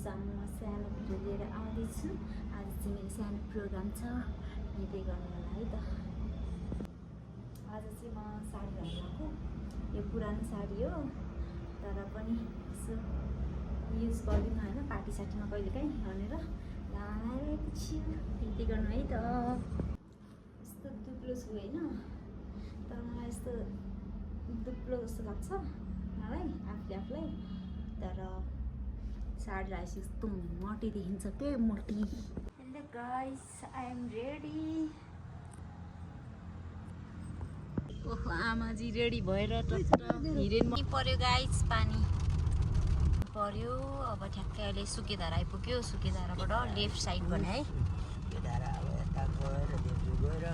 म सानो भिडियो लिएर आउँदैछु। आज चाहिँ मेरो सानो प्रोग्राम छ, हेर्दै गर्नु होला है त। आज चाहिँ म साडी लगाएको, यो पुरानो साडी हो तर पनि यसो युज गर्दिनँ होइन, पार्टी सार्टीमा कहिलेकाहीँ भनेर लगाएको छु, हेर्दै गर्नु है त। यस्तो दुब्लो छु होइन, तर मलाई यस्तो दुब्लो जस्तो लाग्छ मलाई आफूलाई, तर साडी लगाएपछि यस्तो मोटी देखिन्छ के मोटी। Hello guys, I am ready. ओहो आमाजी रेडी भएर हिरेन पर्यो गाइस, पानी पर्यो। अब ठ्याक्कै अहिले सुकेधारा आइपुग्यो, सुकेधाराबाट लेफ्ट साइड भने है। सुकेधारा अब यता गएर देब्रे गएर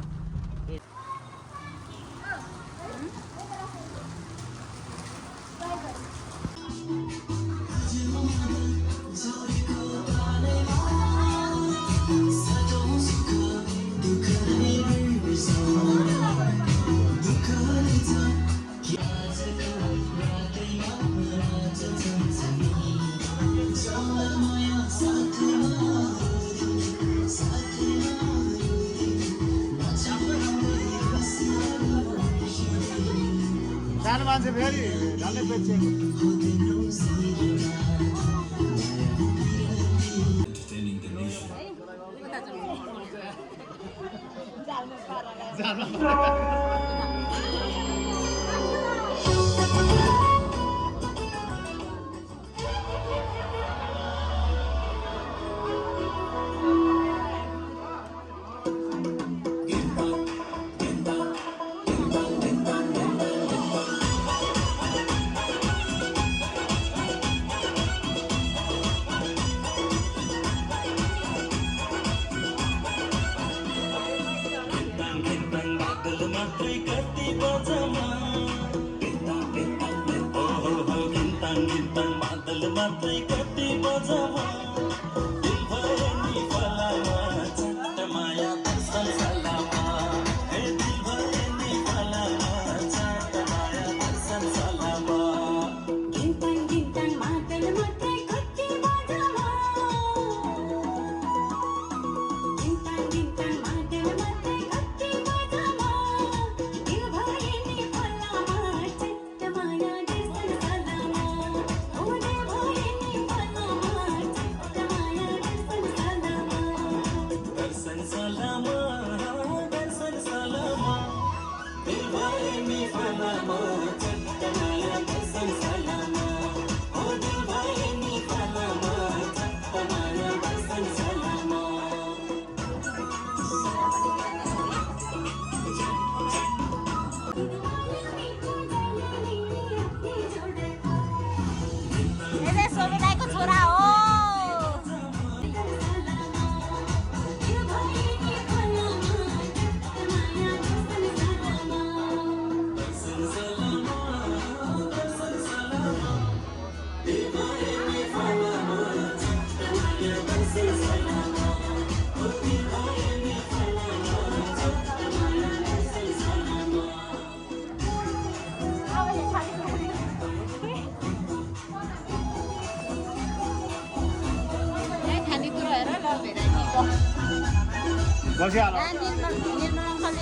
सानो मान्छे फेरि झन्डै बेचिएको।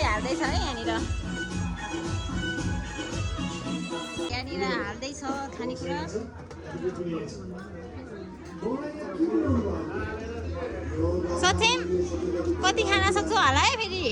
हाल्दैछ है यहाँनिर हाल्दैछ खानेकुरा। सचिन कति खाना सक्छौ होला है फेरि?